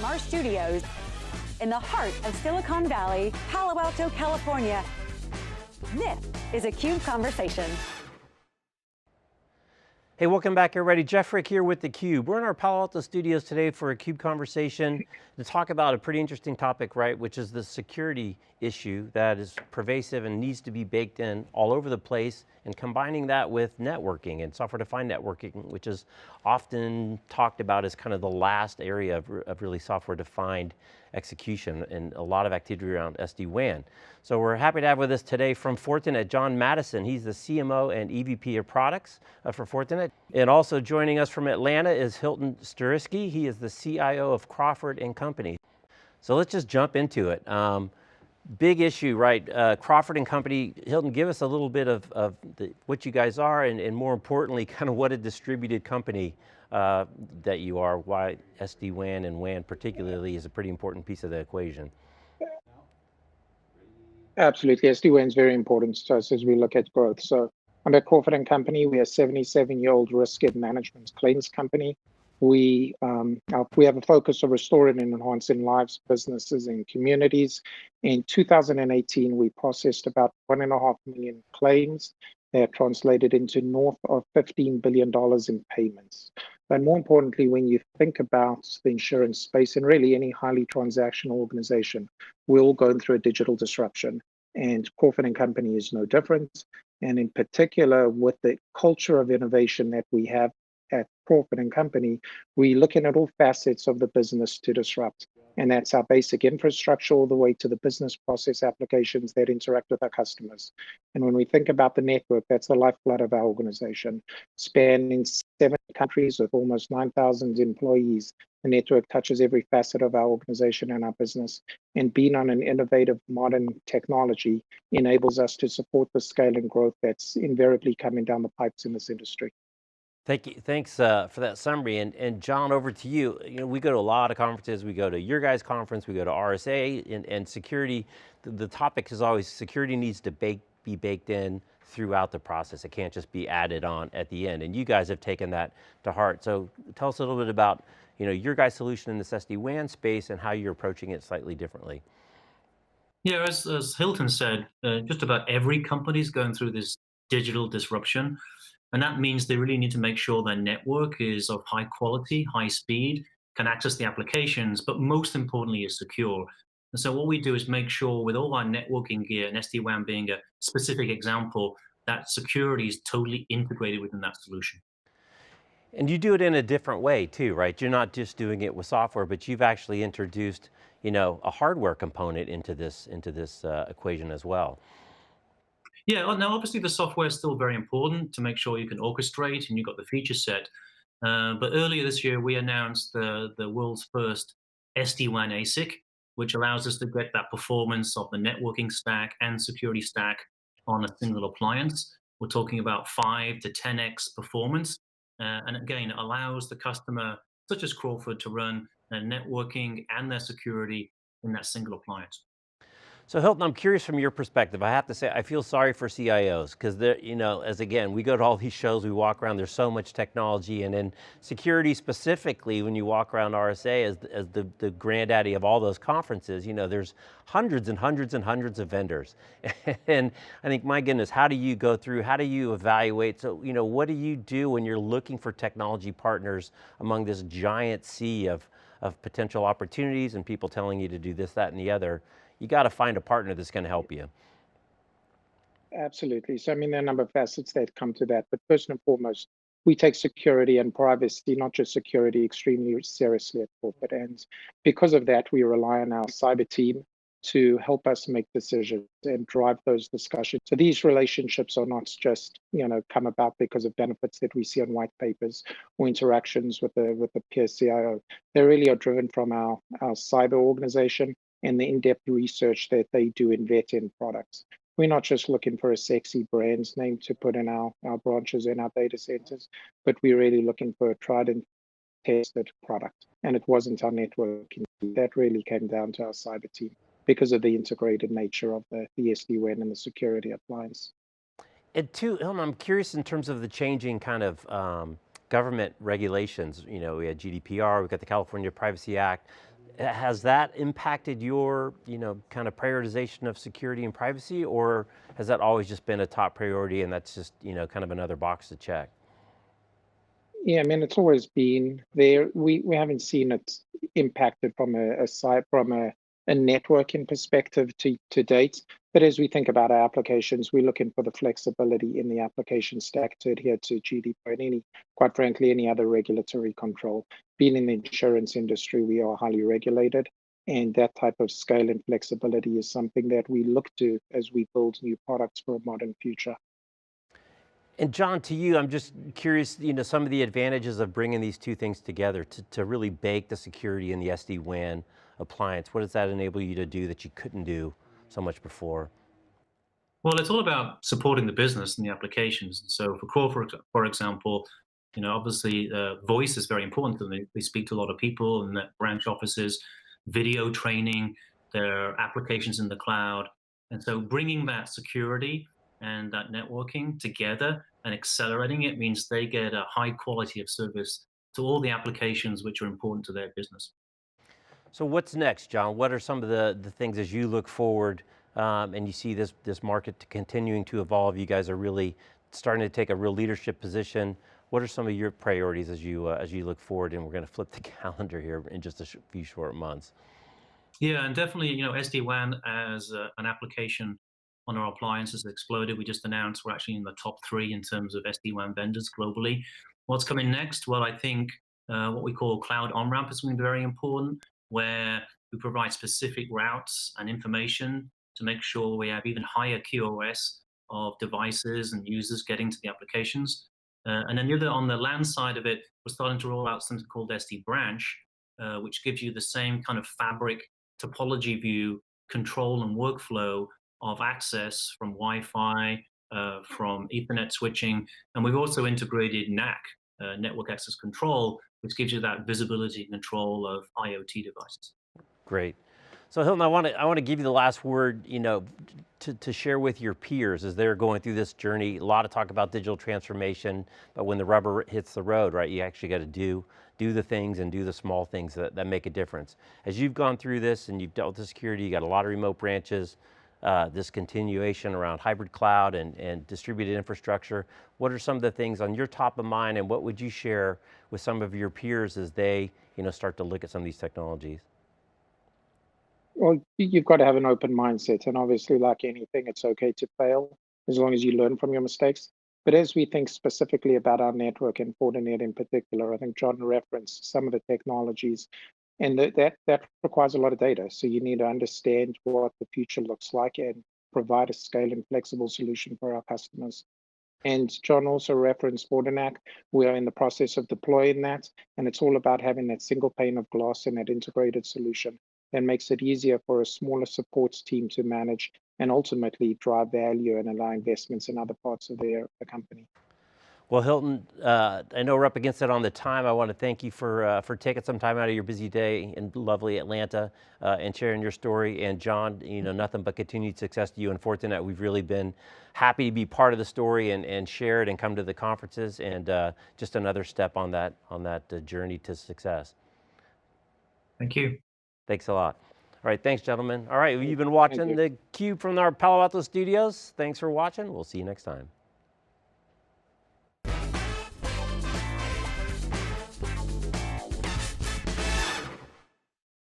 from our studios in the heart of Silicon Valley, Palo Alto, California. This is a CUBE Conversation. Hey, welcome back everybody. Jeff Frick here with theCUBE. We're in our Palo Alto studios today for a CUBE conversation to talk about a pretty interesting topic, right? Which is the security issue that is pervasive and needs to be baked in all over the place, and combining that with networking and software-defined networking, which is often talked about as kind of the last area of really software-defined execution and a lot of activity around SD-WAN. So we're happy to have with us today from Fortinet, John Maddison. He's the CMO and EVP of products for Fortinet. And also joining us from Atlanta is Hilton Sturisky. He is the CIO of Crawford and Company. So let's just jump into it. Big issue, right? Crawford and Company. Hilton, give us a little bit of what you guys are, and more importantly, kind of what a distributed company that you are, why SD-WAN and WAN particularly is a pretty important piece of the equation. Absolutely, SD-WAN is very important to us as we look at growth. So under Crawford and Company, we are a 77-year-old risk and management claims company. We have a focus of restoring and enhancing lives, businesses, and communities. In 2018, we processed about 1.5 million claims that translated into north of $15 billion in payments. But more importantly, when you think about the insurance space and really any highly transactional organization, we're all going through a digital disruption, and Crawford and Company is no different. And in particular, with the culture of innovation that we have at Crawford and Company, we're looking at all facets of the business to disrupt. And that's our basic infrastructure all the way to the business process applications that interact with our customers. And when we think about the network, that's the lifeblood of our organization. Spanning 7 countries with almost 9,000 employees, the network touches every facet of our organization and our business. And being on an innovative modern technology enables us to support the scale and growth that's invariably coming down the pipes in this industry. Thank you. Thanks for that summary. And John, over to you. You know, we go to a lot of conferences. We go to your guys' conference. We go to RSA and security. The topic is always security needs to be baked in throughout the process. It can't just be added on at the end. And you guys have taken that to heart. So tell us a little bit about your guys' solution in this SD-WAN space and how you're approaching it slightly differently. Yeah, as Hilton said, just about every company is going through this digital disruption. And that means they really need to make sure their network is of high quality, high speed, can access the applications, but most importantly is secure. And so what we do is make sure with all our networking gear, and SD-WAN being a specific example, that security is totally integrated within that solution. And you do it in a different way too, right? You're not just doing it with software, but you've actually introduced a hardware component into this equation as well. Yeah, now obviously the software is still very important to make sure you can orchestrate and you've got the feature set. But earlier this year, we announced the world's first SD-WAN ASIC, which allows us to get that performance of the networking stack and security stack on a single appliance. We're talking about 5 to 10x performance. And again, it allows the customer, such as Crawford, to run their networking and their security in that single appliance. So Hilton, I'm curious from your perspective. I have to say, I feel sorry for CIOs because as again, we go to all these shows, we walk around, there's so much technology, and in security specifically, when you walk around RSA as the granddaddy of all those conferences, there's hundreds and hundreds and hundreds of vendors. And I think, my goodness, how do you go through, how do you evaluate? So, what do you do when you're looking for technology partners among this giant sea of potential opportunities and people telling you to do this, that, and the other? You got to find a partner that's going to help you. Absolutely. So, there are a number of facets that come to that. But first and foremost, we take security and privacy, not just security, extremely seriously at Crawford. And because of that, we rely on our cyber team to help us make decisions and drive those discussions. So these relationships are not just, come about because of benefits that we see on white papers or interactions with the peer CIO. They really are driven from our cyber organization and the in-depth research that they do in vetting products. We're not just looking for a sexy brand name to put in our branches and our data centers, but we're really looking for a tried and tested product. And it wasn't our networking. That really came down to our cyber team because of the integrated nature of the SD-WAN and the security appliance. And two, Hilton, I'm curious in terms of the changing kind of government regulations. We had GDPR, we've got the California Privacy Act. Has that impacted your, kind of prioritization of security and privacy, or has that always just been a top priority and that's just, kind of another box to check? Yeah, I mean, it's always been there. We haven't seen it impacted from a site from a networking perspective to date. But as we think about our applications, we're looking for the flexibility in the application stack to adhere to GDPR and quite frankly, any other regulatory control. Being in the insurance industry, we are highly regulated, and that type of scale and flexibility is something that we look to as we build new products for a modern future. And John, to you, I'm just curious, some of the advantages of bringing these two things together to really bake the security in the SD-WAN appliance. What does that enable you to do that you couldn't do so much before? Well, it's all about supporting the business and the applications. And so for Crawford, for example, obviously voice is very important to them. They speak to a lot of people in their branch offices, video training, their applications in the cloud. And so bringing that security and that networking together and accelerating it means they get a high quality of service to all the applications which are important to their business. So what's next, John? What are some of the things as you look forward and you see this market continuing to evolve? You guys are really starting to take a real leadership position. What are some of your priorities as you look forward? And we're going to flip the calendar here in just a few short months. Yeah, and definitely, SD-WAN as an application on our appliances has exploded. We just announced we're actually in the top 3 in terms of SD-WAN vendors globally. What's coming next? Well, I think what we call cloud on-ramp is going to be very important, where we provide specific routes and information to make sure we have even higher QoS of devices and users getting to the applications. And then the other, on the LAN side of it, we're starting to roll out something called SD-Branch, which gives you the same kind of fabric topology view, control and workflow of access from Wi-Fi, from Ethernet switching. And we've also integrated NAC, network access control, which gives you that visibility and control of IoT devices. Great. So Hilton, I want to give you the last word, to share with your peers as they're going through this journey. A lot of talk about digital transformation, but when the rubber hits the road, right, you actually got to do the things and do the small things that make a difference. As you've gone through this and you've dealt with the security, you got a lot of remote branches, this continuation around hybrid cloud and distributed infrastructure. What are some of the things on your top of mind, and what would you share with some of your peers as they, start to look at some of these technologies? Well, you've got to have an open mindset, and obviously, like anything, it's okay to fail as long as you learn from your mistakes. But as we think specifically about our network and Fortinet in particular, I think John referenced some of the technologies, and that requires a lot of data. So you need to understand what the future looks like and provide a scale and flexible solution for our customers. And John also referenced Fortinet. We are in the process of deploying that, and it's all about having that single pane of glass and that integrated solution that makes it easier for a smaller support team to manage and ultimately drive value and allow investments in other parts of the company. Well, Hilton, I know we're up against it on the time. I want to thank you for taking some time out of your busy day in lovely Atlanta and sharing your story. And John, nothing but continued success to you and Fortinet. We've really been happy to be part of the story and share it and come to the conferences, and just another step on that journey to success. Thank you. Thanks a lot. All right, thanks, gentlemen. All right, you've been watching theCUBE from our Palo Alto studios. Thanks for watching. We'll see you next time.